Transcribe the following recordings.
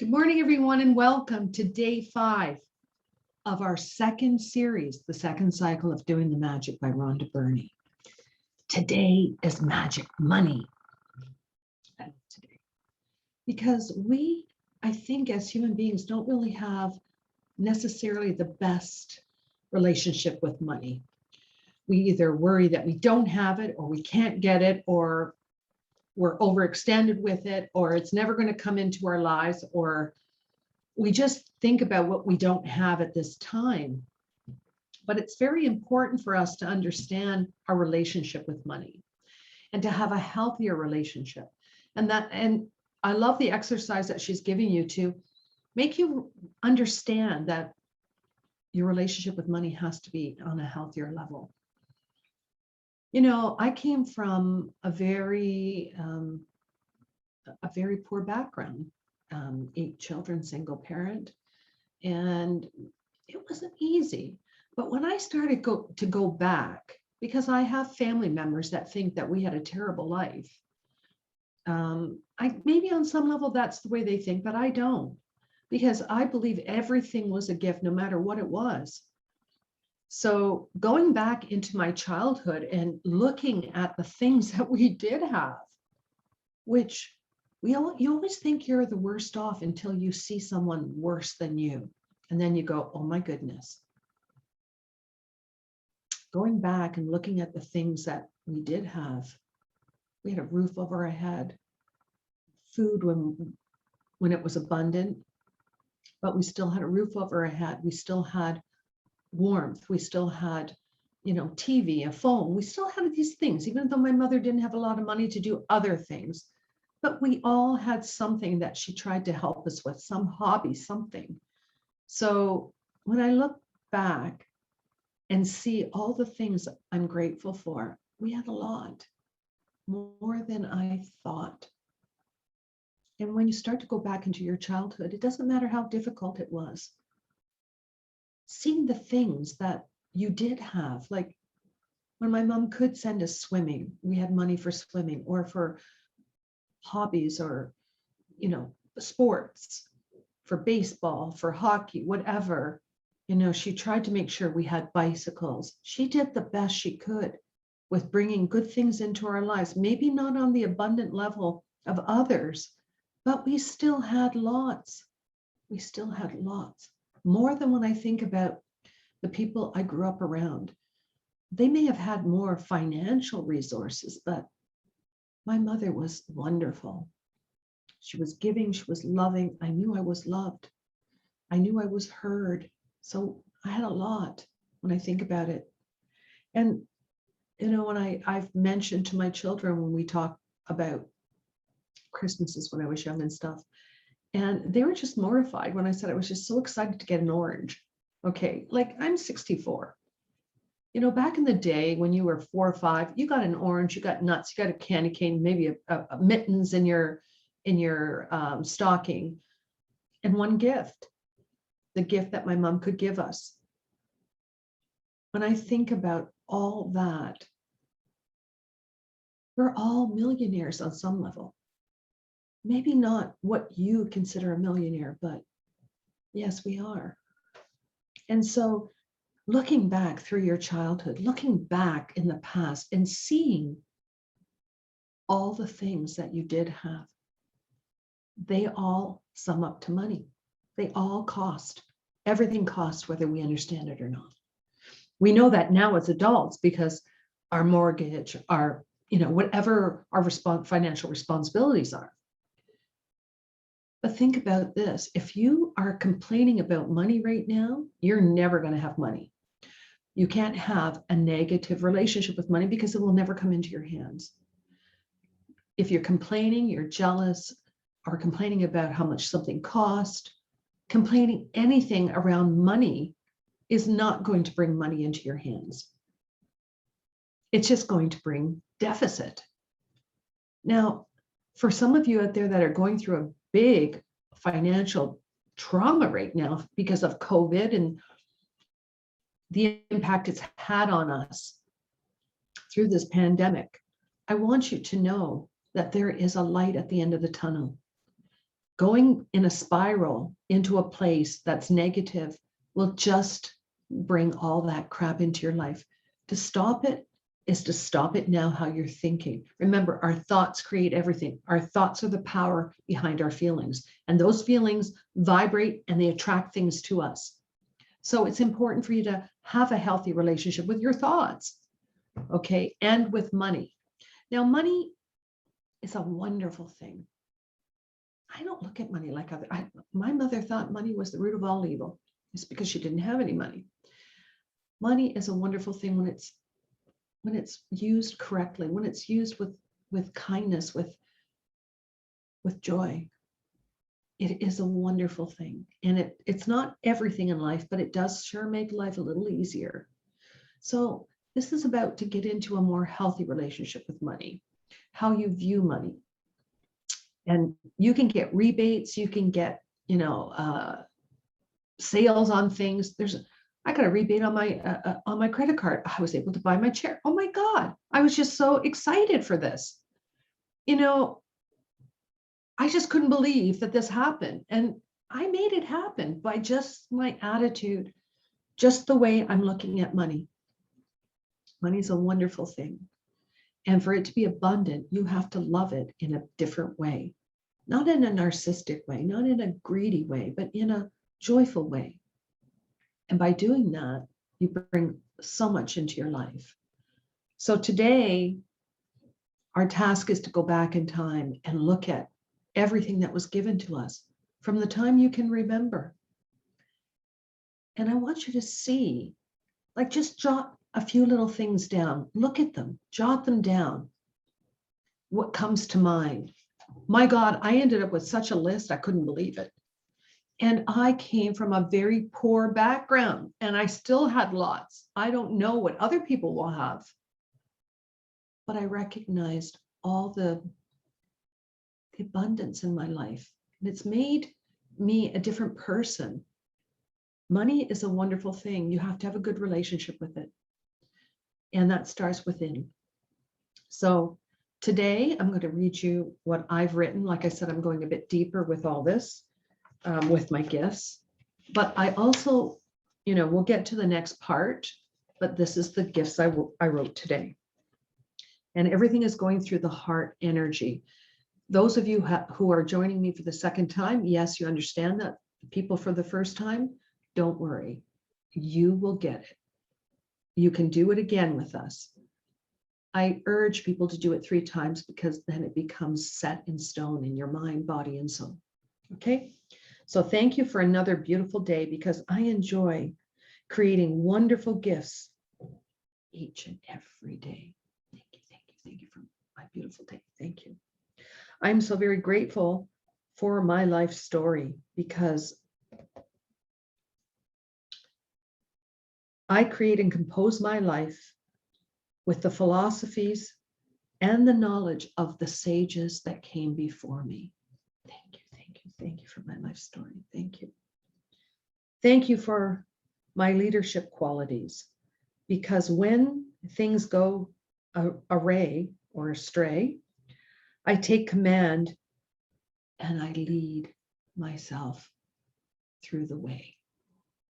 Good morning, everyone, and welcome to day 5 of our second series, The Second Cycle of Doing the Magic by Rhonda Byrne. Today is Magic Money. Today, because I think as human beings, don't really have necessarily the best relationship with money. We either worry that we don't have it, or we can't get it, or we're overextended with it, or it's never going to come into our lives, or we just think about what we don't have at this time. But it's very important for us to understand our relationship with money and to have a healthier relationship. And I love the exercise that she's giving you to make you understand that your relationship with money has to be on a healthier level. You know, I came from a very poor background, 8 children, single parent, and it wasn't easy. But when I started to go back, because I have family members that think that we had a terrible life, maybe on some level that's the way they think, but I don't, because I believe everything was a gift, no matter what it was. So going back into my childhood and looking at the things that we did have, which you always think you're the worst off until you see someone worse than you. And then you go, oh my goodness. Going back and looking at the things that we did have, we had a roof over our head, food when it was abundant, but we still had a roof over our head. We still had warmth. We still had, TV, a phone. We still had these things, even though my mother didn't have a lot of money to do other things. But we all had something that she tried to help us with, some hobby, something. So when I look back and see all the things I'm grateful for, we had a lot, more than I thought. And when you start to go back into your childhood, it doesn't matter how difficult it was. Seeing the things that you did have, like when my mom could send us swimming, we had money for swimming or for hobbies or, sports, for baseball, for hockey, whatever. She tried to make sure we had bicycles. She did the best she could with bringing good things into our lives, maybe not on the abundant level of others, but we still had lots. We still had lots. More than when I think about the people I grew up around. They may have had more financial resources, but my mother was wonderful. She was giving, she was loving. I knew I was loved. I knew I was heard. So I had a lot when I think about it. And, when I've mentioned to my children when we talk about Christmases when I was young and stuff, and they were just mortified when I said I was just so excited to get an orange. Okay, like I'm 64. Back in the day when you were 4 or 5, you got an orange, you got nuts, you got a candy cane, maybe a mittens in your stocking, and one gift, the gift that my mom could give us. When I think about all that, we're all millionaires on some level. Maybe not what you consider a millionaire, but yes, we are. And so looking back through your childhood, looking back in the past and seeing all the things that you did have, they all sum up to money. They all cost. Everything costs, whether we understand it or not. We know that now as adults because our mortgage, our, whatever our financial responsibilities are. But think about this. If you are complaining about money right now, you're never going to have money. You can't have a negative relationship with money because it will never come into your hands. If you're complaining, you're jealous, or complaining about how much something cost, complaining anything around money is not going to bring money into your hands. It's just going to bring deficit. Now, for some of you out there that are going through a big financial trauma right now because of COVID and the impact it's had on us through this pandemic, I want you to know that there is a light at the end of the tunnel. going in a spiral into a place that's negative will just bring all that crap into your life. To stop it is to stop it now how you're thinking. Remember, our thoughts create everything. Our thoughts are the power behind our feelings, and those feelings vibrate and they attract things to us. So it's important for you to have a healthy relationship with your thoughts, okay, and with money. Now, money is a wonderful thing. I don't look at money like my mother thought money was the root of all evil. It's because she didn't have any money. Money is a wonderful thing when it's used correctly, when it's used with kindness, with joy. It is a wonderful thing. And it's not everything in life, but it does sure make life a little easier. So this is about to get into a more healthy relationship with money, how you view money. And you can get rebates, you can get, sales on things. I got a rebate on my credit card. I was able to buy my chair. Oh my God, I was just so excited for this. I just couldn't believe that this happened. And I made it happen by just my attitude, just the way I'm looking at money. Money is a wonderful thing. And for it to be abundant, you have to love it in a different way. Not in a narcissistic way, not in a greedy way, but in a joyful way. And by doing that, you bring so much into your life. So today, our task is to go back in time and look at everything that was given to us from the time you can remember. And I want you to see, just jot a few little things down. Look at them, jot them down. What comes to mind? My God, I ended up with such a list, I couldn't believe it. And I came from a very poor background, and I still had lots. I don't know what other people will have, but I recognized all the abundance in my life, and it's made me a different person. Money is a wonderful thing. You have to have a good relationship with it, and that starts within. So today, I'm going to read you what I've written. Like I said, I'm going a bit deeper with all this. With my gifts, but I also, we'll get to the next part, but this is the gifts I wrote today. And everything is going through the heart energy. Those of you who are joining me for the second time, yes, you understand that. People for the first time, don't worry. You will get it. You can do it again with us. I urge people to do it 3 times because then it becomes set in stone in your mind, body, and soul. Okay? So thank you for another beautiful day, because I enjoy creating wonderful gifts each and every day. Thank you, thank you, thank you for my beautiful day. Thank you. I'm so very grateful for my life story, because I create and compose my life with the philosophies and the knowledge of the sages that came before me. Thank you. Thank you for my life story. Thank you. Thank you for my leadership qualities, because when things go awry or astray, I take command and I lead myself through the way.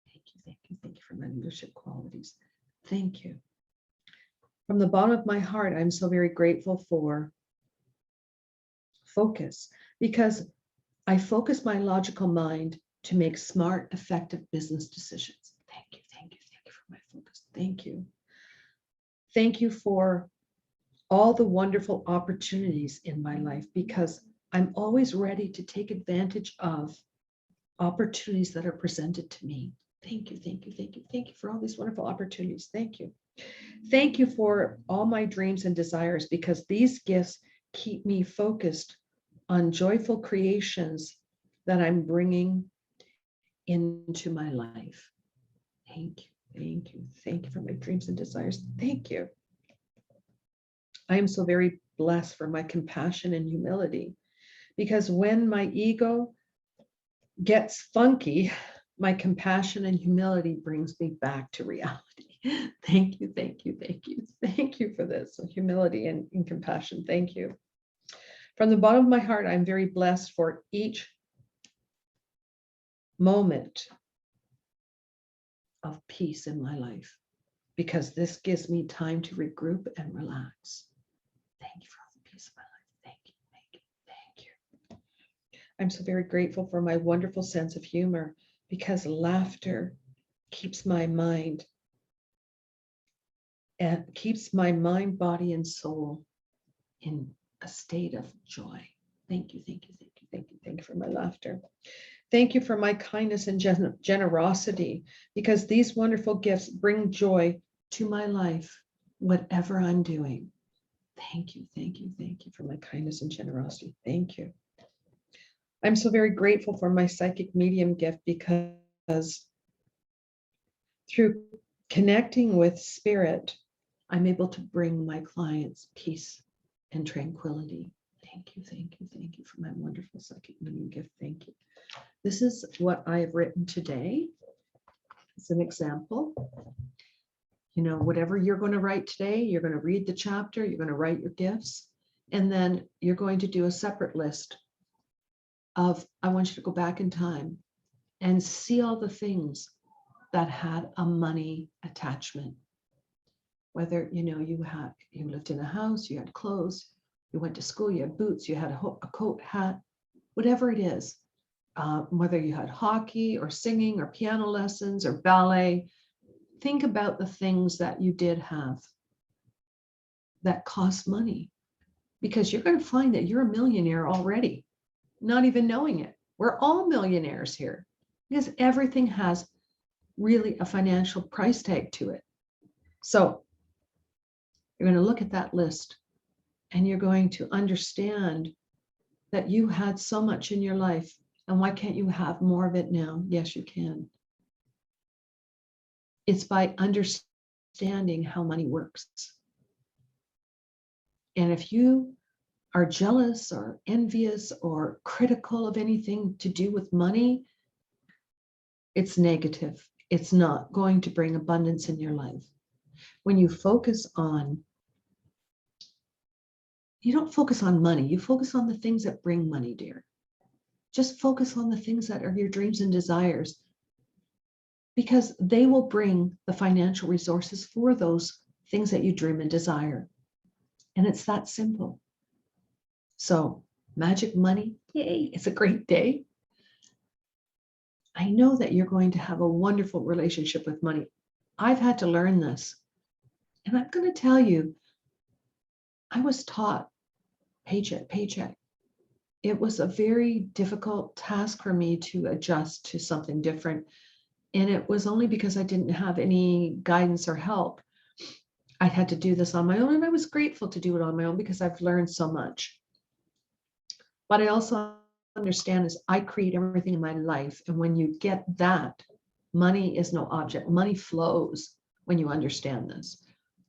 Thank you, thank you, thank you for my leadership qualities. Thank you. From the bottom of my heart, I'm so very grateful for focus, because I focus my logical mind to make smart, effective business decisions. Thank you, thank you, thank you for my focus. Thank you. Thank you for all the wonderful opportunities in my life, because I'm always ready to take advantage of opportunities that are presented to me. Thank you, thank you, thank you, thank you for all these wonderful opportunities. Thank you. Thank you for all my dreams and desires, because these gifts keep me focused on joyful creations that I'm bringing into my life. Thank you, thank you, thank you for my dreams and desires. Thank you. I am so very blessed for my compassion and humility, because when my ego gets funky, my compassion and humility brings me back to reality. Thank you, thank you, thank you, thank you for this humility and compassion. Thank you. From the bottom of my heart, I'm very blessed for each moment of peace in my life, because this gives me time to regroup and relax. Thank you for all the peace of my life. Thank you, thank you, thank you. I'm so very grateful for my wonderful sense of humor, because laughter keeps my mind and keeps my mind, body, and soul in a state of joy. Thank you, thank you, thank you, thank you, thank you for my laughter. Thank you for my kindness and generosity, because these wonderful gifts bring joy to my life, whatever I'm doing. Thank you, thank you, thank you for my kindness and generosity. Thank you. I'm so very grateful for my psychic medium gift, because through connecting with spirit, I'm able to bring my clients peace and tranquility. Thank you, thank you, thank you for my wonderful psychic medium gift. Thank you. This is what I have written today. It's an example. You know, whatever you're going to write today, you're going to read the chapter, you're going to write your gifts, and then you're going to do a separate list of, I want you to go back in time and see all the things that had a money attachment. Whether, you know, you lived in a house, you had clothes, you went to school, you had boots, you had a coat, hat, whatever it is. Whether you had hockey or singing or piano lessons or ballet, think about the things that you did have that cost money, because you're going to find that you're a millionaire already, not even knowing it. We're all millionaires here, because everything has really a financial price tag to it. So you're going to look at that list and you're going to understand that you had so much in your life. And why can't you have more of it now? Yes, you can. It's by understanding how money works. And if you are jealous or envious or critical of anything to do with money, it's negative. It's not going to bring abundance in your life. When you focus on, you don't focus on money, you focus on the things that bring money, dear. Just focus on the things that are your dreams and desires, because they will bring the financial resources for those things that you dream and desire. And it's that simple. So, magic money, yay, it's a great day. I know that you're going to have a wonderful relationship with money. I've had to learn this. And I'm going to tell you, I was taught paycheck, paycheck. It was a very difficult task for me to adjust to something different. And it was only because I didn't have any guidance or help. I had to do this on my own, and I was grateful to do it on my own because I've learned so much. But I also understand is I create everything in my life. And when you get that, money is no object. Money flows when you understand this.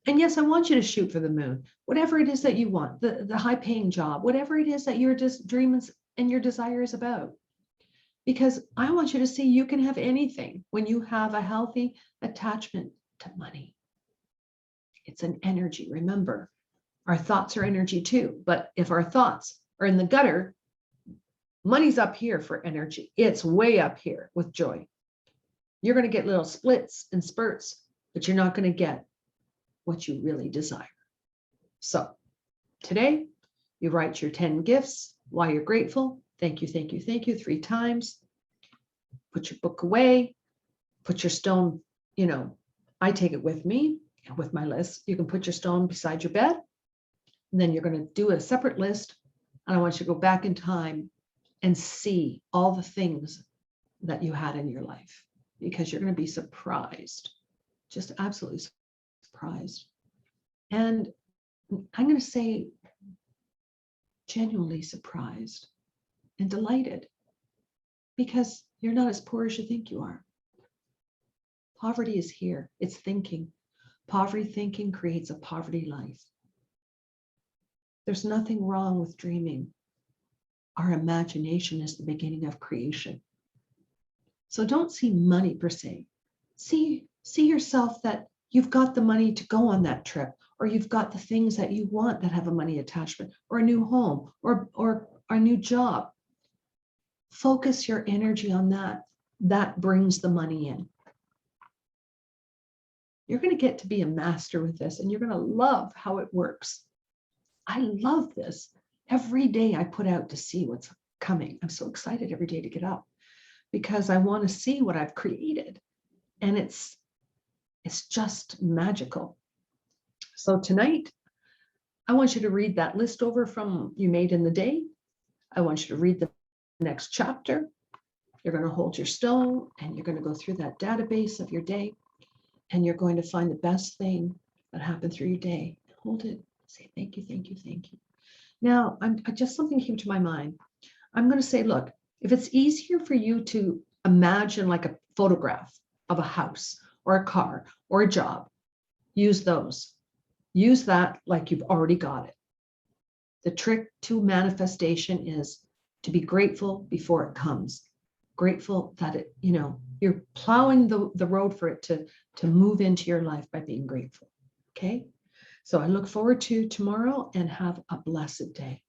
And yes, I want you to shoot for the moon, whatever it is that you want, the high paying job, whatever it is that your dreams and your desire is about. Because I want you to see you can have anything when you have a healthy attachment to money. It's an energy. Remember, our thoughts are energy too. But if our thoughts are in the gutter, money's up here for energy. It's way up here with joy. You're going to get little splits and spurts, but you're not going to get what you really desire. So today, you write your 10 gifts, why you're grateful. Thank you, thank you, thank you 3 times. Put your book away, put your stone, you know, I take it with me with my list. You can put your stone beside your bed. And then you're going to do a separate list. And I want you to go back in time and see all the things that you had in your life, because you're going to be surprised, just absolutely surprised. And I'm going to say genuinely surprised and delighted, because you're not as poor as you think you are. Poverty is here. It's thinking. Poverty thinking creates a poverty life. There's nothing wrong with dreaming. Our imagination is the beginning of creation. So don't see money per se. See yourself that you've got the money to go on that trip, or you've got the things that you want that have a money attachment, or a new home, or a new job. Focus your energy on that. that brings the money in. You're going to get to be a master with this, and you're going to love how it works. I love this. Every day I put out to see what's coming. I'm so excited every day to get up because I want to see what I've created. And it's just magical. So tonight, I want you to read that list over from you made in the day. I want you to read the next chapter. You're going to hold your stone and you're going to go through that database of your day, and you're going to find the best thing that happened through your day. Hold it. Say thank you, thank you, thank you. Now, just something came to my mind. I'm going to say, look, if it's easier for you to imagine like a photograph of a house or a car or a job, use those. Use that like you've already got it. The trick to manifestation is to be grateful before it comes. Grateful that it, you're plowing the road for it to move into your life by being grateful. Okay? So I look forward to tomorrow, and have a blessed day.